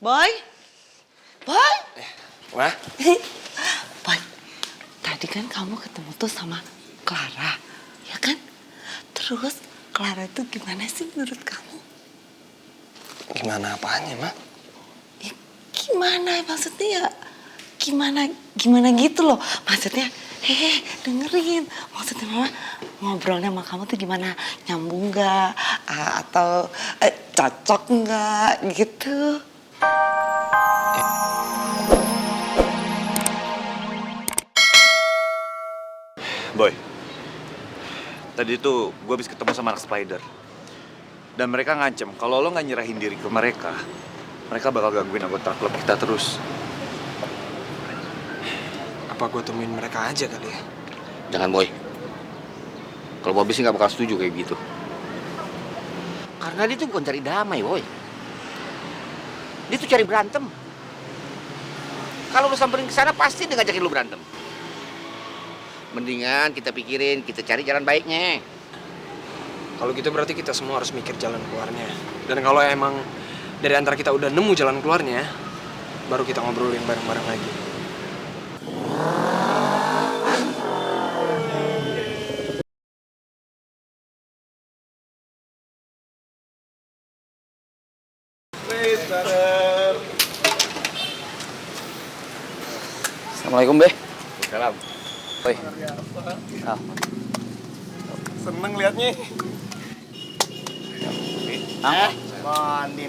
Boy? Boy? Wah? Boy, tadi kan kamu ketemu tuh sama Clara, ya kan? Terus Clara itu gimana sih menurut kamu? Gimana apanya, Ma? Ya, gimana maksudnya ya? Gimana gitu loh. Maksudnya, dengerin. Maksudnya mama ngobrolnya sama kamu tuh gimana? Nyambung nggak? Atau cocok nggak gitu? Boy, tadi tuh gue habis ketemu sama anak Spider. Dan mereka ngancem, kalau lo nggak nyerahin diri ke mereka, mereka bakal gangguin anggota klub kita terus. Apa gue temuin mereka aja kali ya? Jangan, Boy. Kalau Bobby sih nggak bakal setuju kayak gitu. Karena dia tuh bukan cari damai, Boy. Dia tuh cari berantem. Kalau lu samperin ke sana, pasti dia ngajakin lu berantem. Mendingan kita pikirin, kita cari jalan baiknya. Kalau gitu berarti kita semua harus mikir jalan keluarnya. Dan kalau emang dari antara kita udah nemu jalan keluarnya, baru kita ngobrolin bareng-bareng lagi. Assalamualaikum, Be. Salam. Boy. Seneng liatnya. Mandi.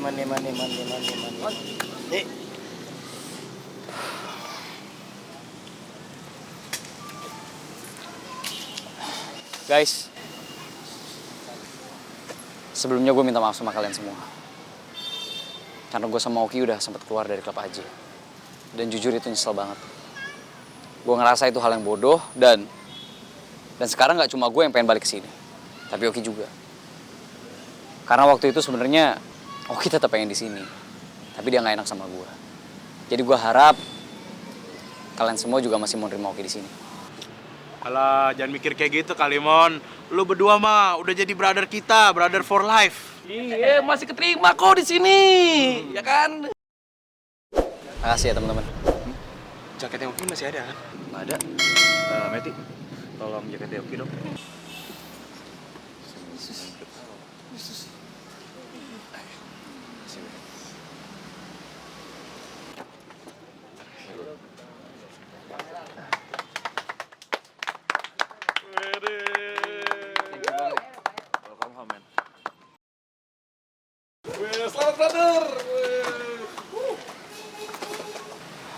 Guys, sebelumnya gue minta maaf sama kalian semua. Karena gue sama Oki udah sempet keluar dari klub Aji. Dan jujur itu nyesel banget. Gue ngerasa itu hal yang bodoh dan sekarang nggak cuma gue yang pengen balik ke sini, tapi Oki juga. Karena waktu itu sebenarnya Oki tetap pengen di sini, tapi dia nggak enak sama gue. Jadi gue harap kalian semua juga masih mau nerima Oki di sini. Alah, jangan mikir kayak gitu, Kalimon. Lu berdua mah udah jadi brother kita, brother for life. Iya, masih keterima kok di sini, ya kan? Makasih ya teman-teman. Jaketnya Oki masih ada kan? Nggak ada. Meti, tolong jaketnya Oki dong. Welcome home, man.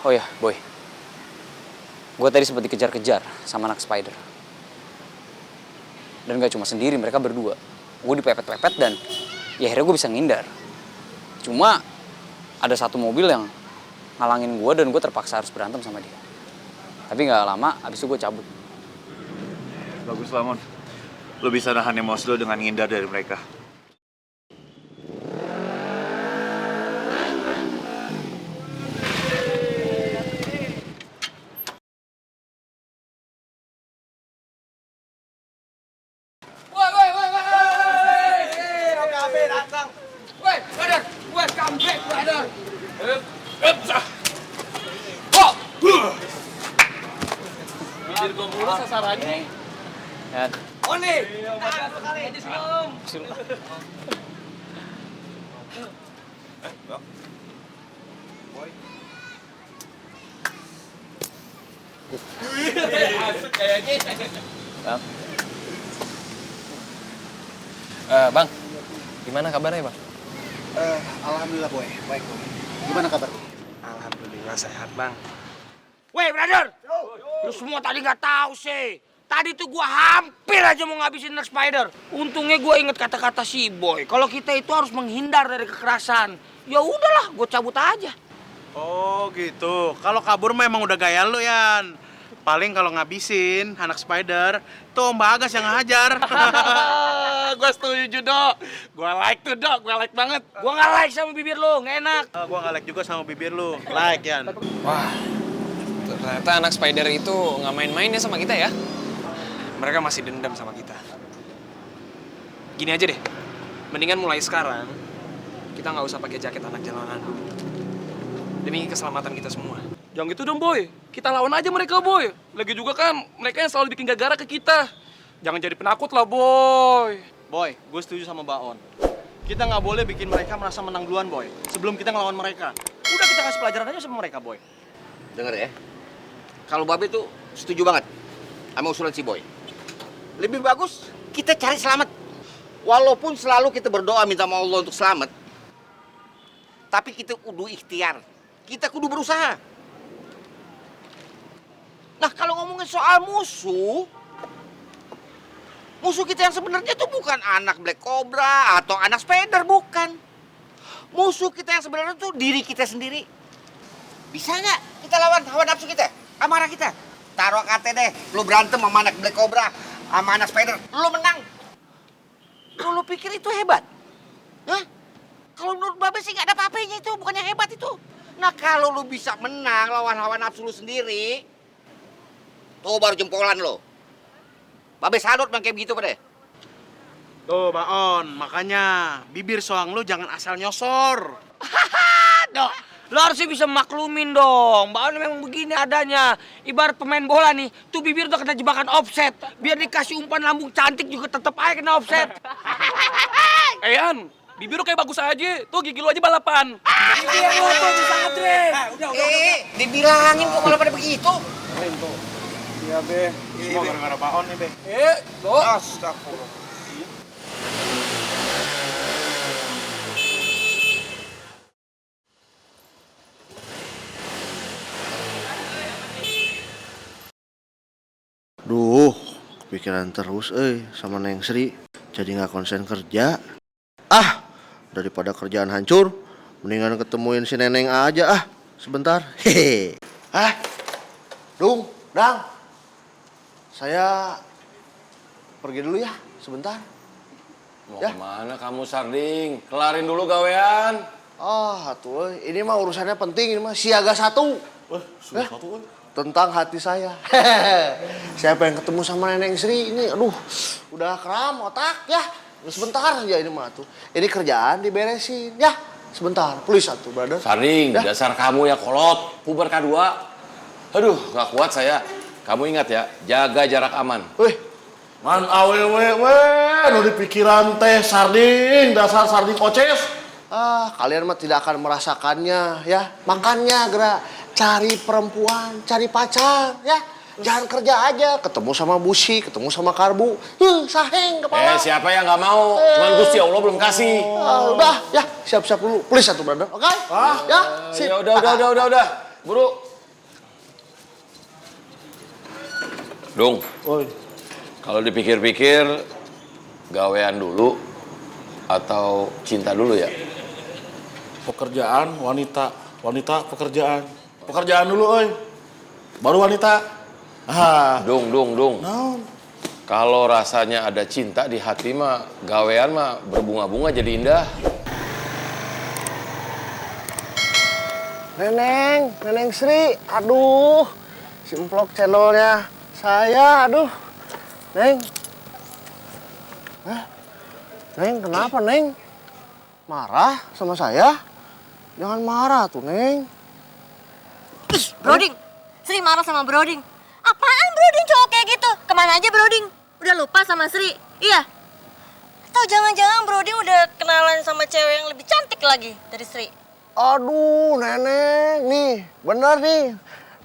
Oh ya, Boy. Gue tadi sempat dikejar-kejar sama anak Spider. Dan gak cuma sendiri, mereka berdua. Gue dipepet-pepet dan ya akhirnya gue bisa ngindar. Cuma ada satu mobil yang ngalangin gue dan gue terpaksa harus berantem sama dia. Tapi gak lama, abis itu gue cabut. Bagus lah, Mon. Lo bisa nahan emosi lo dengan ngindar dari mereka. Woi, brother, welcome back, brother. Bibir gua mulu sasarannya. Ya, Oh nih, sekali aja senyum. Asik kayaknya. Bang. Bang, gimana kabarnya, Bang? Alhamdulillah, Boy. Baik, Boy. Gimana kabar? Alhamdulillah sehat, Bang. Woi, brother. Lu semua tadi nggak tahu sih. Tadi tuh gua hampir aja mau ngabisin Nurse Spider. Untungnya gua inget kata-kata si Boy. Kalau kita itu harus menghindar dari kekerasan. Ya udahlah, gua cabut aja. Oh gitu. Kalau kabur mah emang udah gaya lu, Yan. Paling kalau ngabisin anak Spider, tuh Mbak Agas yang ngajar. Gua setuju, Dok. Gua like tuh, Dok. Gua like banget. Gua nggak like sama bibir lu, nggak enak. Gua nggak like juga sama bibir lu. Like, Yan. Wah, ternyata anak Spider itu nggak main-main ya sama kita ya. Mereka masih dendam sama kita. Gini aja deh, mendingan mulai sekarang kita nggak usah pakai jaket anak jalanan dulu. demi keselamatan kita semua. Jangan gitu dong, Boy. Kita lawan aja mereka, Boy. Lagi juga kan mereka yang selalu bikin gara-gara ke kita. Jangan jadi penakut lah, Boy. Boy, gue setuju sama Baon. Kita nggak boleh bikin mereka merasa menang duluan, Boy. Sebelum kita ngelawan mereka. Udah kita kasih pelajaran aja sama mereka, Boy. Dengar ya, kalau Babe tuh setuju banget sama usulan si Boy. Lebih bagus kita cari selamat. Walaupun selalu kita berdoa minta sama Allah untuk selamat, tapi kita kudu ikhtiar. Kita kudu berusaha. Nah, kalau ngomongin soal musuh kita yang sebenarnya tuh bukan anak Black Cobra atau anak Spider, bukan. Musuh kita yang sebenarnya tuh diri kita sendiri. Bisa nggak kita lawan hawa nafsu kita, amarah kita? Taruh kate deh, lu berantem sama anak Black Cobra, sama anak Spider, lu menang. Lu pikir itu hebat? Hah? Kalau menurut Babe sih nggak ada apa-apanya itu, bukannya hebat itu. Nah, kalau lu bisa menang lawan hawa nafsu lu sendiri, tuh baru jempolan lo. Babe salut bang kayak begitu pada. Tuh, Baon, makanya bibir soang lu jangan asal nyosor. Dok, lo harusnya bisa maklumin dong. Mbak On memang begini adanya. Ibarat pemain bola nih, tuh bibir udah kena jebakan offset. Biar dikasih umpan lambung cantik juga tetep aja kena offset. Eyan, bibir lu kayak bagus aja. Tuh gigi lu aja balapan. Iya, lo tuh bisa nge-drift. Dibilangin kok malah pada begitu. Iya, Be. Semua gara-gara Baon nih, Be. Dok. Astagfirullah. Duh, kepikiran terus sama Neng Sri. Jadi nggak konsen kerja. Ah, daripada kerjaan hancur, mendingan ketemuin si Neneng aja sebentar. Hehe. Dung, Dang. Saya pergi dulu ya, sebentar. Mau kemana kamu, Sarding? Kelarin dulu gawean. Atuh, ini mah urusannya penting, ini mah siaga satu. Tentang hati saya. Saya pengen ketemu sama Neneng Sri ini. Aduh, udah kram otak ya. Sebentar aja ini mah tuh. Ini kerjaan diberesin ya. Sebentar, please atuh, brother. Sarding, ya. dasar kamu ya kolot. Puber K2. Aduh, gak kuat saya. Kamu ingat ya, jaga jarak aman. Man awewe, nu di pikiran teh Sarding, dasar Sarding oces. Kalian mah tidak akan merasakannya ya. Makanya gerak cari perempuan, cari pacar ya. Jangan kerja aja, ketemu sama Busi, ketemu sama Karbu. Saheng kepala. Siapa yang nggak mau? Cuman Gusti Allah belum kasih. Udah, ya siap-siap dulu. Please satu brother, oke? Ya, sip. Ya udah. Buru. Dung. Kalau dipikir-pikir, gawean dulu atau cinta dulu ya? Pekerjaan, wanita, pekerjaan. Pekerjaan dulu, baru wanita. Dung. Naon? Kalau rasanya ada cinta di hati mah, gawean mah berbunga-bunga jadi indah. Neneng Sri, aduh, simplok channelnya saya, aduh, Neng. Neng, kenapa Neng? Marah sama saya? Jangan marah tuh, Neng. Broding, Sri marah sama Broding. Apaan Broding cowok kayak gitu? Kemana aja Broding? Udah lupa sama Sri? Iya. Atau jangan-jangan Broding udah kenalan sama cewek yang lebih cantik lagi dari Sri? Aduh, Neneng, nih, bener nih.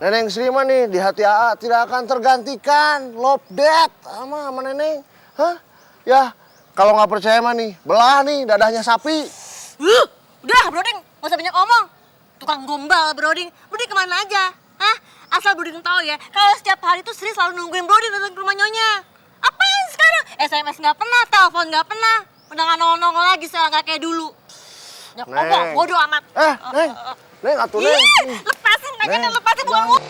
Neneng Sri mah nih di hati AA tidak akan tergantikan. Love that sama Neneng. Hah? Ya, kalau nggak percaya mah nih, belah nih dadahnya sapi. Udah Broding, gak usah banyak omong. Tukang gombal Broding. Broding kemana aja? Hah? Asal Broding tahu ya, kalau setiap hari tuh Sri selalu nungguin Broding datang ke rumah Nyonya. Apaan sekarang? SMS nggak pernah, telepon nggak pernah. Udah nggak nongol-nongol lagi sekarang nggak kayak dulu. Ya omong, bodoh amat. Neng, atuh Neng. Lepasin, kayaknya lepasin bukan ngomong.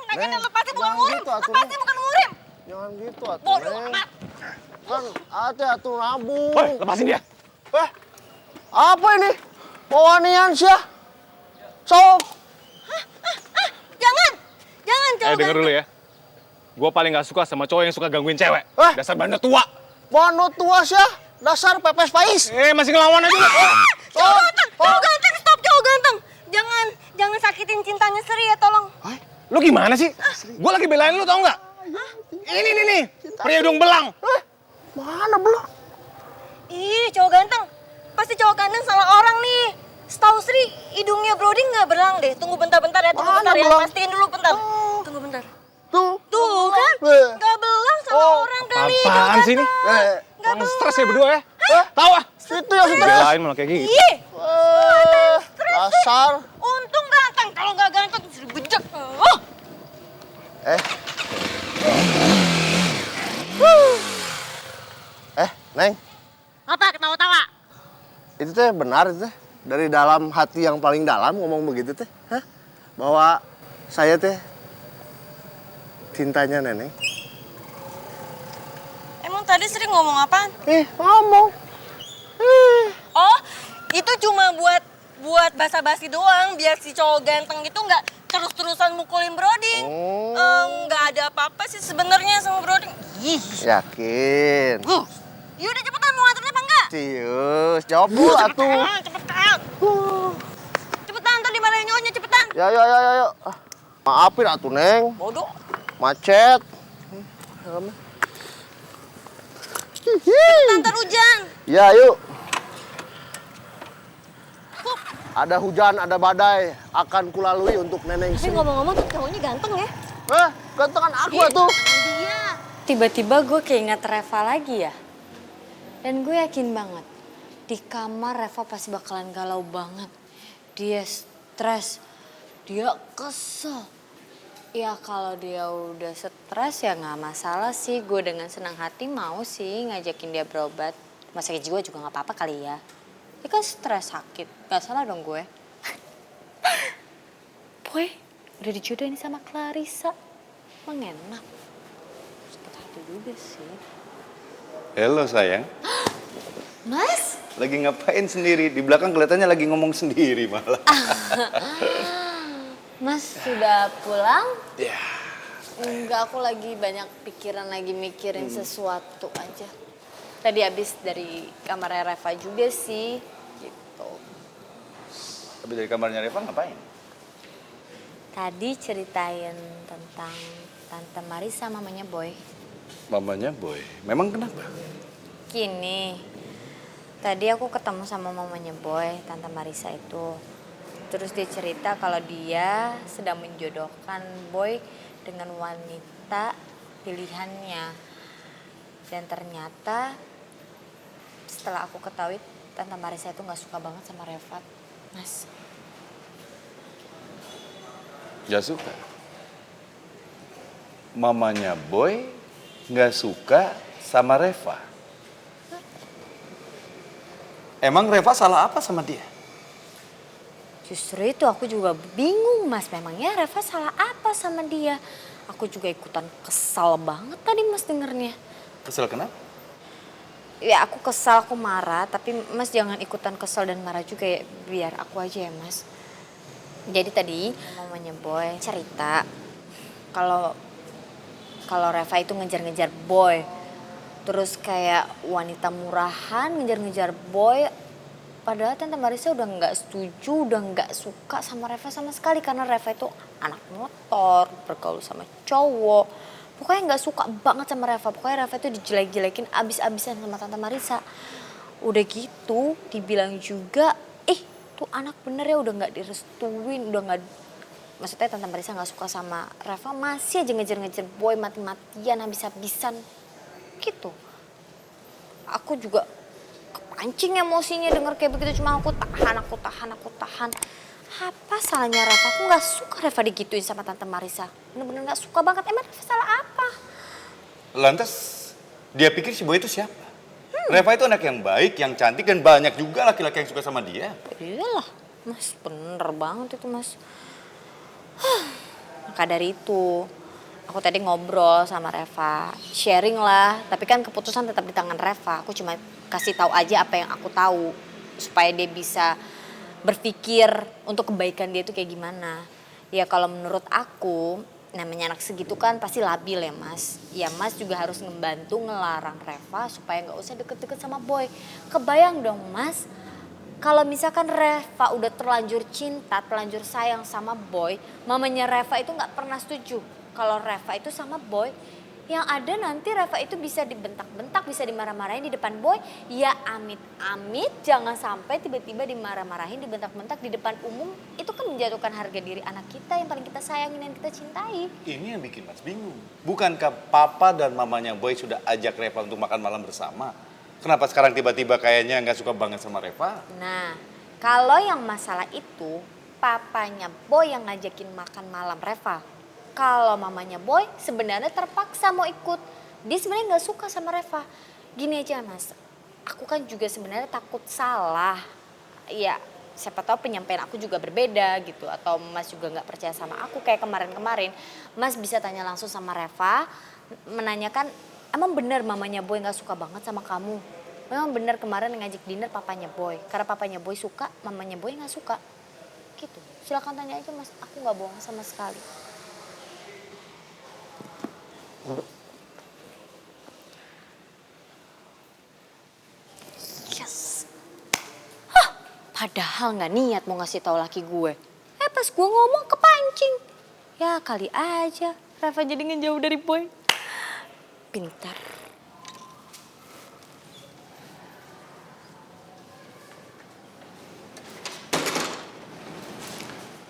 Kayaknya lepasin bukan ngurim. Lepasin bukan ngurim. Jangan gitu atuh, Bodoh Neng. amat. Kan hati atuh nabung. Woi, lepasin dia. Apa ini? Pewanian sih ya? Sok. Jangan cowok. Denger dulu ya. Gue paling gak suka sama cowok yang suka gangguin cewek. Dasar bandot tua. Bandot tua sih ya? Dasar pepes pais. Masih ngelawan aja lu. Cowok ganteng, stop cowok ganteng. Jangan sakitin cintanya Sri ya, tolong. Lu gimana sih? Gue lagi belain lu tau nggak? Ini nih, pria hidung belang. Mana belang? Ih, cowok ganteng. Pasti cowok ganteng salah orang nih. Setahu Sri, hidungnya Brody nggak belang deh. Tunggu bentar ya, tunggu bentar ya. Pastiin dulu bentar. Tunggu bentar. Tuh kan? Nggak belang salah orang kali. Apaan sih ini? Orang stres ya berdua ya? Tahu ah? Itu yang stres. Belain malah kayak gitu. Ih, Dasar. untung ganteng. Kalau nggak ganteng, Sri bejek. Neng, Apa ketawa-tawa? itu teh benar itu teh. Dari dalam hati yang paling dalam ngomong begitu teh. Hah? Bahwa saya teh cintanya Neneng. Emang tadi Sri ngomong apaan? Ngomong. Oh, itu cuma buat basa-basi doang, biar si cowok ganteng itu nggak terus-terusan mukulin Brody. Nggak ada apa-apa sih sebenarnya sama Brody. Ih. Yakin. Yaudah cepetan, mau anterin apa enggak? Cius, jawab dulu atuh. Cepetan. Cepetan, ntar dimarahin nyonya, cepetan. Ya. Maafin atuh Neng. Bodoh. Macet. Cepetan, ntar hujan. Ya, yuk. Ada hujan, ada badai, akan kulalui untuk Neneng Tapi Sri. ngomong-ngomong tuh cowoknya ganteng ya. Gantengan aku atuh. Dia. Tiba-tiba gue keinget Reva lagi ya. Dan gue yakin banget, di kamar Reva pasti bakalan galau banget. Dia stres, dia kesel. Ya kalau dia udah stres ya nggak masalah sih. Gue dengan senang hati mau sih ngajakin dia berobat. Rumah sakit jiwa juga nggak apa-apa kali ya. Dia kan stres sakit, nggak salah dong gue. Boy, udah dijodohin sama Clarissa. Emang enak. Sakit hati juga sih. Halo sayang. Mas? Lagi ngapain sendiri? Di belakang kelihatannya lagi ngomong sendiri malah. Mas sudah pulang? Ya. Enggak, aku lagi banyak pikiran, lagi mikirin sesuatu aja. Tadi habis dari kamarnya Reva juga sih, gitu. Tapi dari kamarnya Reva ngapain? Tadi ceritain tentang Tante Marisa, mamanya Boy. Mamanya Boy. Memang kenapa? Gini, tadi aku ketemu sama mamanya Boy, Tante Marisa itu. Terus dia cerita kalau dia sedang menjodohkan Boy dengan wanita pilihannya. Dan ternyata setelah aku ketahui Tante Marisa itu gak suka banget sama Reva, Mas. Gak suka? Mamanya Boy gak suka sama Reva? Emang Reva salah apa sama dia? Justru itu aku juga bingung, Mas. Memangnya Reva salah apa sama dia? Aku juga ikutan kesal banget tadi, Mas, dengernya. Kesel kenapa? Ya aku kesal, aku marah. Tapi Mas jangan ikutan kesal dan marah juga ya. Biar aku aja ya, Mas. Jadi tadi mamanya Boy cerita kalau Reva itu ngejar-ngejar Boy. Terus kayak wanita murahan ngejar-ngejar Boy. Padahal Tante Marisa udah gak setuju, udah gak suka sama Reva sama sekali. Karena Reva itu anak motor, bergaul sama cowok. Pokoknya gak suka banget sama Reva. Pokoknya Reva itu dijelek-jelekin abis-abisan sama Tante Marisa. Udah gitu dibilang juga, tuh anak bener ya udah gak direstuin, udah gak... Maksudnya Tante Marisa gak suka sama Reva, masih aja ngejar-ngejar Boy mati-matian, habis-habisan. Gitu. Aku juga kepancing emosinya denger kayak begitu. Cuma aku tahan. Apa salahnya Reva? Aku gak suka Reva digituin sama Tante Marisa. Bener-bener gak suka banget. Emang Reva salah apa? Lantas dia pikir si Boy itu siapa? Reva itu anak yang baik, yang cantik, dan banyak juga laki-laki yang suka sama dia. Iyalah, Mas. Bener banget itu, Mas. Maka dari itu, aku tadi ngobrol sama Reva. Sharing lah, tapi kan keputusan tetap di tangan Reva. Aku cuma kasih tahu aja apa yang aku tahu. Supaya dia bisa berpikir untuk kebaikan dia itu kayak gimana. Ya kalau menurut aku, namanya anak segitu kan pasti labil ya Mas. Ya Mas juga harus ngebantu ngelarang Reva supaya nggak usah deket-deket sama Boy. Kebayang dong Mas, kalau misalkan Reva udah terlanjur cinta, terlanjur sayang sama Boy, mamanya Reva itu nggak pernah setuju kalau Reva itu sama Boy. Yang ada nanti Reva itu bisa dibentak-bentak, bisa dimarah-marahin di depan Boy. Ya amit-amit jangan sampai tiba-tiba dimarah-marahin, dibentak-bentak di depan umum. Itu kan menjatuhkan harga diri anak kita yang paling kita sayangin dan kita cintai. Ini yang bikin Mas bingung. Bukankah papa dan mamanya Boy sudah ajak Reva untuk makan malam bersama? Kenapa sekarang tiba-tiba kayaknya nggak suka banget sama Reva? Nah, kalau yang masalah itu papanya Boy yang ngajakin makan malam Reva. Kalau mamanya Boy sebenarnya terpaksa mau ikut. Dia sebenarnya nggak suka sama Reva. Gini aja Mas, aku kan juga sebenarnya takut salah. Ya, siapa tahu penyampaian aku juga berbeda gitu. Atau Mas juga nggak percaya sama aku kayak kemarin-kemarin. Mas bisa tanya langsung sama Reva, menanyakan, emang bener mamanya Boy nggak suka banget sama kamu? Memang bener kemarin ngajak dinner papanya Boy. Karena papanya Boy suka, mamanya Boy nggak suka. Gitu, silakan tanya aja Mas, aku nggak bohong sama sekali. Yes. Hah, padahal nggak niat mau ngasih tahu laki gue. Pas gue ngomong kepancing. Ya kali aja Reva jadi ngejauh dari Boy. Pintar.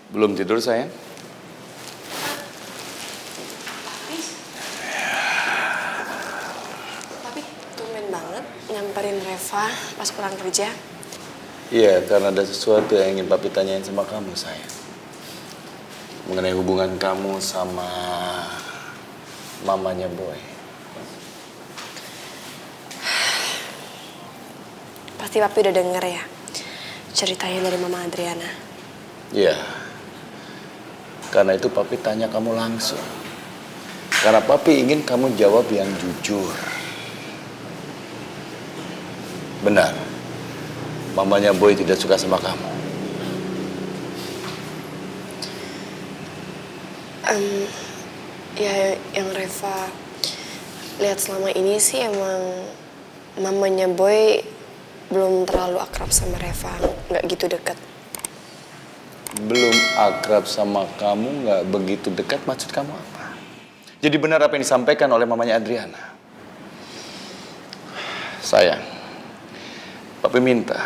Belum tidur sayang? Nyamperin Reva pas pulang kerja. Iya, karena ada sesuatu yang ingin papi tanyain sama kamu, sayang. Mengenai hubungan kamu sama mamanya Boy. Pasti papi udah denger ya ceritanya dari Mama Adriana. Iya, karena itu papi tanya kamu langsung. Karena papi ingin kamu jawab yang jujur. Benar, mamanya Boy tidak suka sama kamu. Ya yang Reva lihat selama ini sih emang mamanya Boy belum terlalu akrab sama Reva, nggak gitu dekat. Belum akrab sama kamu, nggak begitu dekat, maksud kamu apa? Jadi benar apa yang disampaikan oleh mamanya Adriana? Sayang, papi minta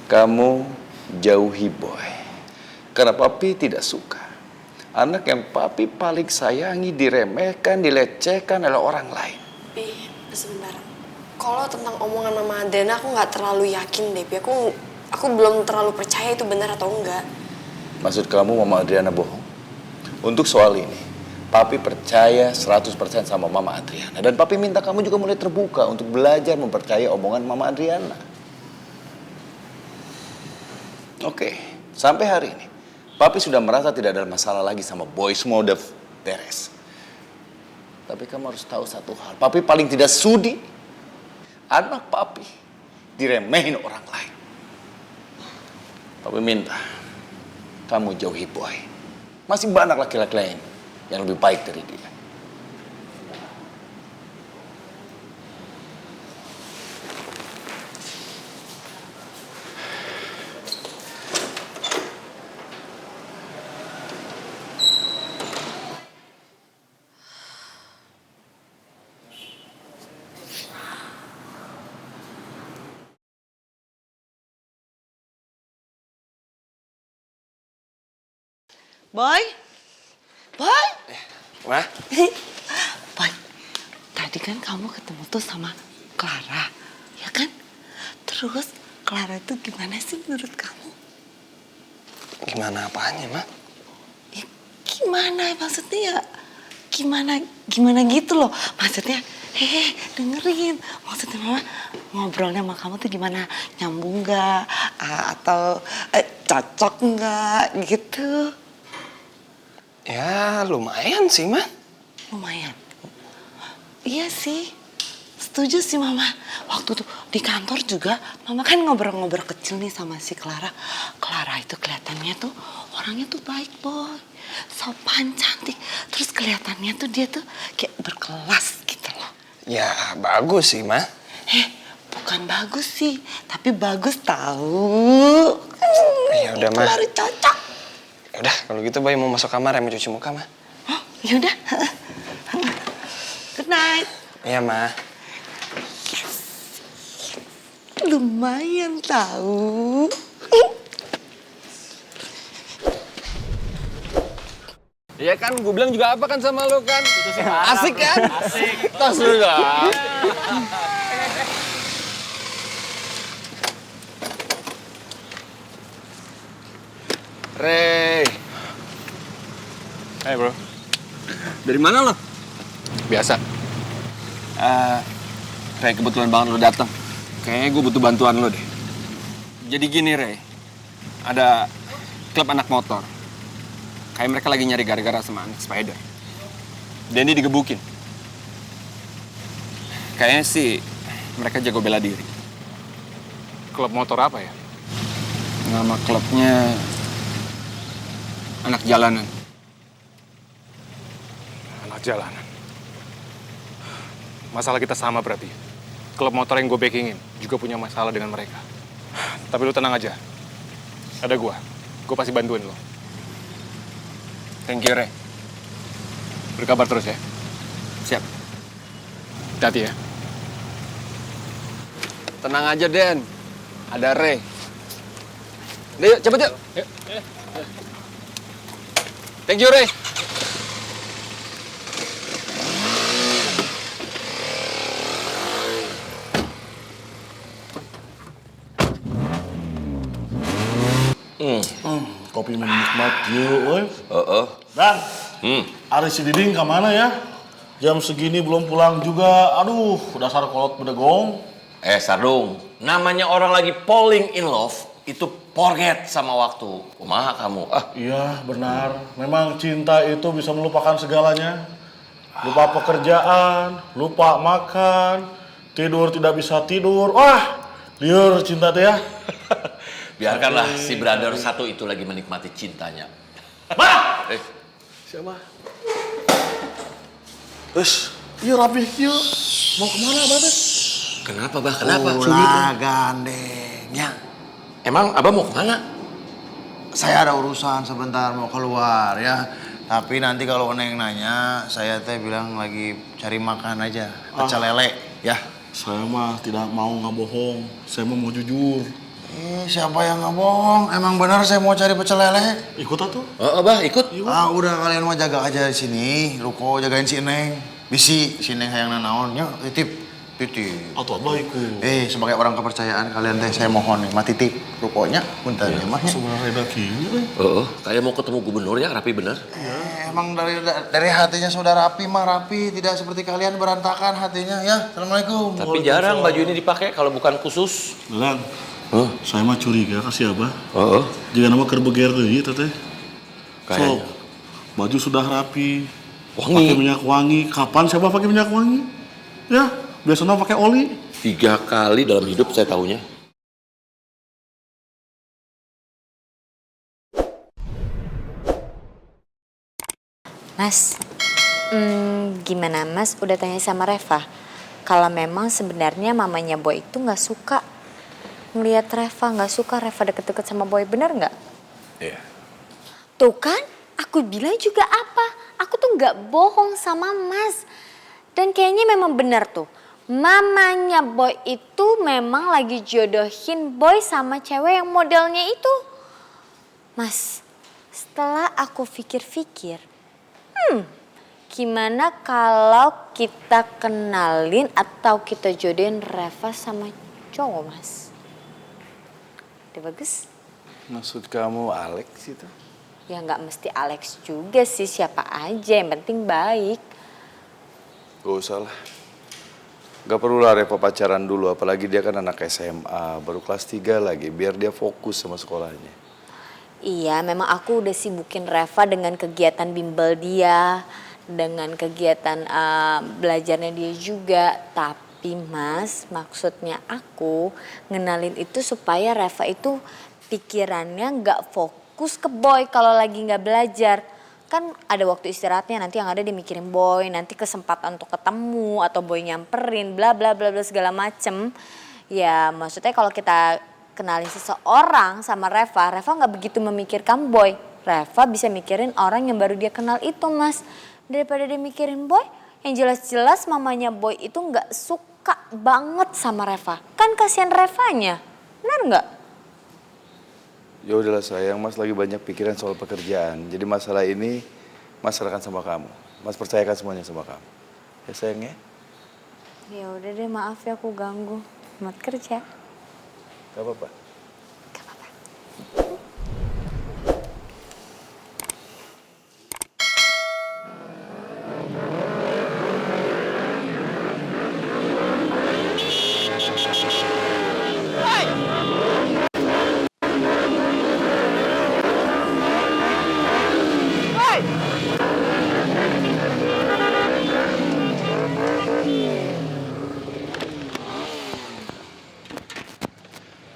kamu jauhi Boy. Karena papi tidak suka anak yang papi paling sayangi diremehkan, dilecehkan oleh orang lain. Pi, sebentar. Kalau tentang omongan Mama Adriana aku nggak terlalu yakin deh, Pi. Aku belum terlalu percaya itu benar atau enggak. Maksud kamu Mama Adriana bohong? Untuk soal ini, papi percaya 100% sama Mama Adriana. Dan papi minta kamu juga mulai terbuka untuk belajar mempercayai omongan Mama Adriana. Oke, sampai hari ini, papi sudah merasa tidak ada masalah lagi sama Boy, semua udah beres. Tapi kamu harus tahu satu hal, papi paling tidak sudi anak papi diremehin orang lain. Papi minta kamu jauhi Boy. Masih banyak laki-laki lain yang lebih baik dari dia. Boy? Boy? Wah? Boy, tadi kan kamu ketemu tuh sama Clara, ya kan? Terus Clara itu gimana sih menurut kamu? Gimana apanya, Ma? Ya, gimana maksudnya ya? Gimana gitu loh. Maksudnya, dengerin. Maksudnya Mama ngobrolnya sama kamu tuh gimana? Nyambung gak? Atau cocok gak gitu? Ya lumayan sih, Ma. Lumayan? Iya sih. Setuju sih Mama. Waktu tuh di kantor juga Mama kan ngobrol-ngobrol kecil nih sama si Clara. Clara itu kelihatannya tuh orangnya tuh baik, Boy. sopan, cantik. Terus kelihatannya tuh dia tuh kayak berkelas gitu loh. Ya bagus sih, Ma. Bukan bagus sih, tapi bagus tahu. Ya udah, Ma. Baru cocok. Udah, kalau gitu Boy mau masuk kamar ya, mau cuci muka, Ma. Oh, yaudah. Good night. Iya, Ma. Lumayan tahu. Iya kan, gue bilang juga apa kan sama lo kan? Asik kan? Asik. Tas lu kan? Rey. Hai bro. Dari mana lo? Biasa. Rey, kebetulan banget lo datang. Kayaknya gue butuh bantuan lo deh. Jadi gini Rey, ada klub anak motor. Kayak mereka lagi nyari gara-gara sama anak Spider. Dan dia digebukin. Kayaknya sih mereka jago bela diri. Klub motor apa ya? Nama klubnya Anak Jalanan. Anak jalanan. Masalah kita sama berarti. Klub motor yang gue backingin juga punya masalah dengan mereka. Tapi lu tenang aja. Ada gue pasti bantuin lo. Thank you, Rey. Berkabar terus ya. Siap. Hati-hati ya. Tenang aja, Den. Ada Rey. Udah yuk, cepet yuk. Thank you, Rey. Kopi menikmat yuk, woi. Dan, Ari si Diding kemana ya? Jam segini belum pulang juga. Aduh, dasar kolot bedegong. Sardung, namanya orang lagi falling in love, itu forget sama waktu. Kumaha kamu? Iya, benar. Memang cinta itu bisa melupakan segalanya. Lupa pekerjaan, lupa makan, tidur tidak bisa tidur. Wah, liur cinta teh ya. Biarkanlah si brother satu itu lagi menikmati cintanya. Ma! Siapa? Iya rapi, iya. Mau kemana, Abah teh? Kenapa, Bah? Kenapa? Ulah gandengnya. Emang Abah mau kemana? Saya ada urusan sebentar mau keluar ya. Tapi nanti kalau Neng nanya, saya teh bilang lagi cari makan aja. Pecel lele, ya. Saya mah tidak mau ngabohong. Saya mau jujur. Siapa yang nggak bohong? Emang benar saya mau cari pecel lele. Ikut atuh. Abah ikut. Udah kalian mah jaga aja di sini. Ruko jagain si Neng. Bisi si Neng hayang nanaonnya titip. Atau Abah ikut. Sebagai orang kepercayaan kalian teh saya mohon nih, mah titip rukonya punten ya mah. Sebenarnya dakinya. Kayak mau ketemu gubernur ya, rapi bener. Emang dari hatinya saudara rapi mah rapi, tidak seperti kalian berantakan hatinya ya. Assalamualaikum. Tapi jarang baju ini dipakai kalau bukan khusus. Lang. Saya mah curiga kasih Abah. Jika nama kerbeger deui teh. So, baju sudah rapi. Wangi. Pakai minyak wangi. Kapan siapa pakai minyak wangi? Ya, biasanya pakai oli. 3 kali dalam hidup saya tahunya. Mas, gimana Mas udah tanya sama Reva? Kalau memang sebenarnya mamanya Boy itu nggak suka ngelihat Reva, nggak suka Reva deket-deket sama Boy, bener nggak? Iya. Tuh kan, aku bilang juga apa? Aku tuh nggak bohong sama Mas. Dan kayaknya memang benar tuh. Mamanya Boy itu memang lagi jodohin Boy sama cewek yang modelnya itu. Mas, setelah aku pikir-pikir, gimana kalau kita kenalin atau kita jodohin Reva sama cowok, Mas? Udah bagus? Maksud kamu Alex itu? Ya nggak mesti Alex juga sih, siapa aja, yang penting baik. Gak usah lah. Gak perlu lah Reva pacaran dulu, apalagi dia kan anak SMA, baru kelas 3 lagi, biar dia fokus sama sekolahnya. Iya, memang aku udah sibukin Reva dengan kegiatan bimbel dia, dengan kegiatan belajarnya dia juga. Tapi Mas, maksudnya aku ngenalin itu supaya Reva itu pikirannya nggak fokus ke Boy kalau lagi nggak belajar. Kan ada waktu istirahatnya, nanti yang ada dia mikirin boy, nanti kesempatan untuk ketemu atau boy nyamperin, bla bla bla bla segala macem. Ya maksudnya kalau kita kenalin seseorang sama Reva nggak begitu memikirkan boy. Reva bisa mikirin orang yang baru dia kenal itu, Mas. Daripada dia mikirin boy, yang jelas-jelas mamanya boy itu nggak suka banget sama Reva. Kan kasihan Revanya, benar nggak? Ya udahlah sayang, Mas lagi banyak pikiran soal pekerjaan. Jadi masalah ini Mas serahkan sama kamu. Mas percayakan semuanya sama kamu. Ya sayang ya? Ya udah deh, maaf ya aku ganggu. Selamat kerja. Gak apa-apa.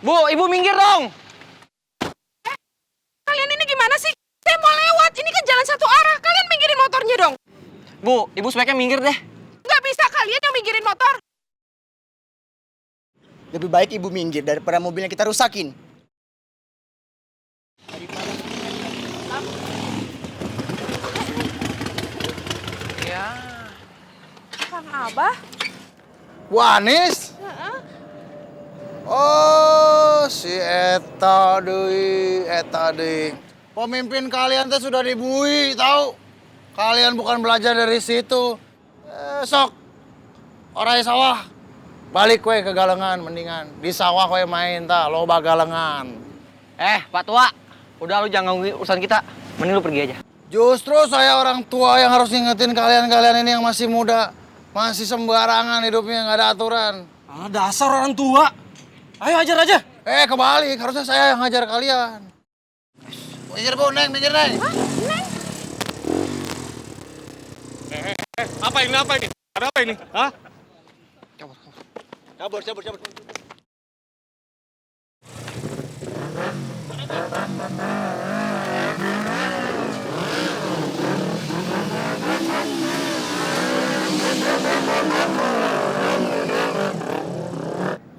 Bu, ibu minggir dong. Kalian ini gimana sih? Saya mau lewat, ini kan jalan satu arah. Kalian minggirin motornya dong. Bu, ibu sebaiknya minggir deh. Nggak bisa kalian yang minggirin motor. Lebih baik ibu minggir daripada mobilnya kita rusakin. Ya. Kang Abah? Bu Anis? Oh, si Eta deui. Pemimpin kalian tuh sudah dibui, tahu? Kalian bukan belajar dari situ. Sok, orai sawah. Balik we ke galengan mendingan. Di sawah we main ta, loba galengan. Pak Tua, udah lu jangan gangguin urusan kita. Mending lu pergi aja. Justru saya orang tua yang harus ngingetin kalian-kalian ini yang masih muda. Masih sembarangan hidupnya, nggak ada aturan. Ah, dasar orang tua. Ayo ajar aja. Kebalik, harusnya saya yang ngajar kalian. Minggir Bu, Neng, minggir Neng. Apa ini? Ada apa ini? Hah? Cabur.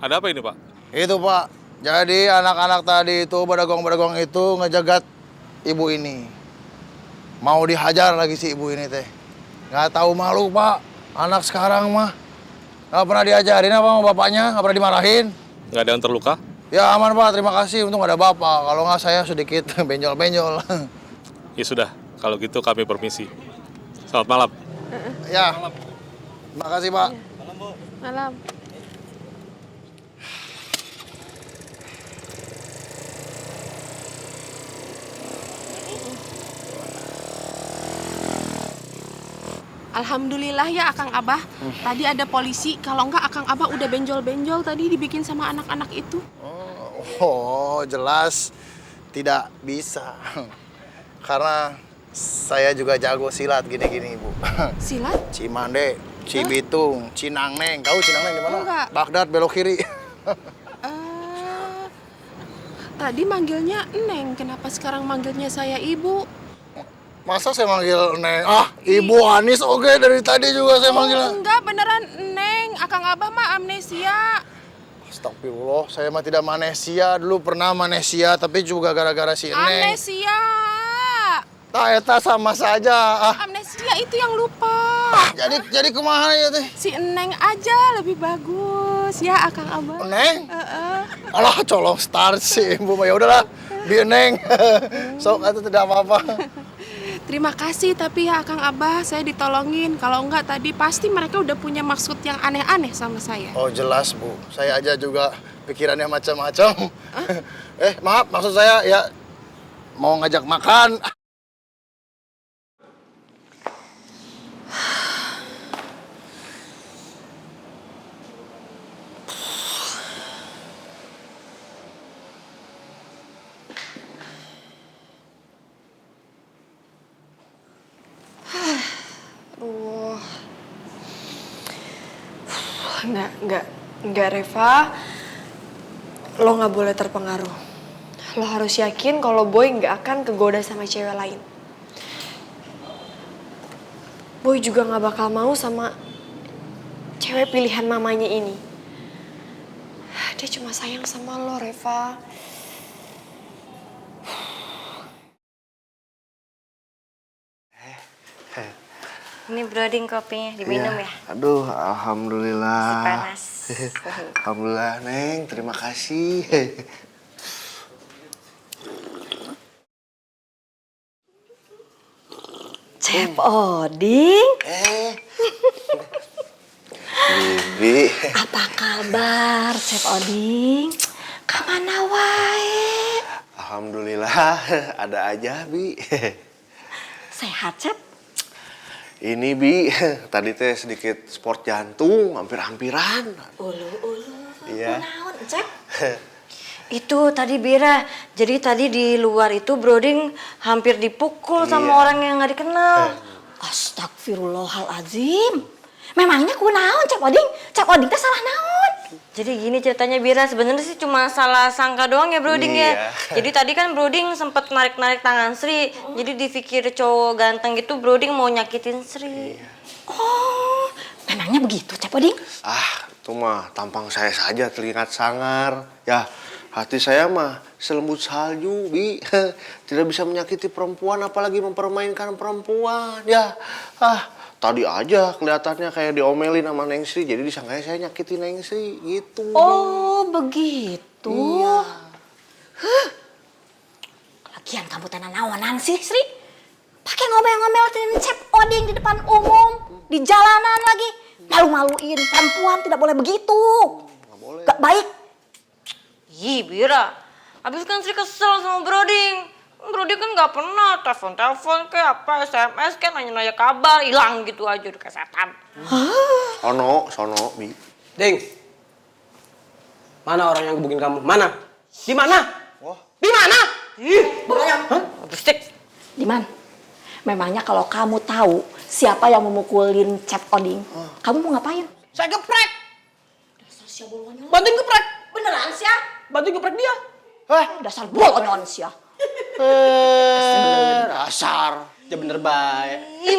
Ada apa ini, Pak? Itu Pak, jadi anak-anak tadi itu, badagong-badagong itu ngejagat ibu ini. Mau dihajar lagi si ibu ini teh. Nggak tahu malu Pak, anak sekarang mah. Nggak pernah diajarin apa sama bapaknya, nggak pernah dimarahin. Nggak ada yang terluka? Ya aman Pak, terima kasih, untung ada bapak. Kalau nggak saya sedikit benjol-benjol. Ya sudah, kalau gitu kami permisi. Selamat malam. Ya, terima kasih Pak. Malam, Bu. Malam. Alhamdulillah ya Akang Abah. Tadi ada polisi, kalau enggak Akang Abah udah benjol-benjol tadi dibikin sama anak-anak itu. Oh, jelas tidak bisa. Karena saya juga jago silat gini-gini, Bu. Silat? Cimande, Cibitung, Cinangneng. Tahu Cinangneng di mana? Enggak. Baghdad belok kiri. Tadi manggilnya Neng, kenapa sekarang manggilnya saya Ibu? Masa saya manggil Neng? Ibu Anis oke, dari tadi juga saya manggilnya. Enggak, beneran Neng. Akang Abah mah amnesia. Astagfirullah, saya mah tidak manesia. Dulu pernah manesia, tapi juga gara-gara si Neng. Amnesia. Eta sama saja. Amnesia itu yang lupa. Jadi kumaha ya teh? Si Neng aja lebih bagus ya Akang Abah. Neng? Alah, colong start sih Ibu mah. Ya udahlah, bi Neng. Sok atuh tidak apa-apa. Terima kasih, tapi ya Akang Abah, saya ditolongin. Kalau enggak tadi pasti mereka udah punya maksud yang aneh-aneh sama saya. Oh jelas Bu, saya aja juga pikirannya macam-macam. Maaf, maksud saya ya mau ngajak makan. Enggak Reva, lo nggak boleh terpengaruh. Lo harus yakin kalau Boy nggak akan kegoda sama cewek lain. Boy juga gak bakal mau sama cewek pilihan mamanya ini. Dia cuma sayang sama lo, Reva. Ini broding kopinya, diminum ya? Aduh, alhamdulillah. Panas. Alhamdulillah, Neng. Terima kasih. Chef Oding. Bibi. Apa kabar, Chef Oding? Kamana wae? Alhamdulillah, ada aja, Bi. Sehat, Chef? Ini, Bi, tadi teh sedikit sport jantung, hampir-hampiran. Ulu. Iya. Naon, Chef? Itu tadi Bira, jadi tadi di luar itu Broding hampir dipukul sama orang yang gak dikenal. Astagfirullahaladzim. Memangnya kunaon Cep Oding? Cep Oding teh salah naon? Jadi gini ceritanya Bira, sebenarnya sih cuma salah sangka doang ya Broding ya. Jadi tadi kan Broding sempat narik-narik tangan Sri, jadi dipikir cowok ganteng gitu Broding mau nyakitin Sri. Oh, memangnya begitu Cep Oding? Ah, itu mah tampang saya saja terlihat sangar. Ya, hati saya mah selembut salju, Bi. Tidak bisa menyakiti perempuan, apalagi mempermainkan perempuan. Ya, tadi aja kelihatannya kayak diomelin sama Neng Sri, jadi disangkanya saya nyakitin Neng Sri, gitu. Oh, begitu. Iya. Lagian kamu tenan naonan sih, Sri? Pakai ngomel-ngomelin Cep Oding di depan umum, di jalanan lagi. Malu-maluin perempuan, tidak boleh begitu. Nggak boleh. Gak baik. Ih Bira, abis kan Sri kesel sama Broding. Broding kan gak pernah telepon kayak apa, SMS kan nanya-nanya kabar, hilang gitu aja udah kayak setan. Sono, Bi. Ding, mana orang yang gebukin kamu? Mana? Di mana? Di mana? Ih, berisik. Diman, memangnya kalau kamu tahu siapa yang memukulin Cep Oding, kamu mau ngapain? Saya geprek. Dasar sia bolonyon. Bantuin geprek. Beneran sih ya? Bantuin geprek dia. Dasar bolonyon sih ya. Dasar. Ya bener baik. Ih,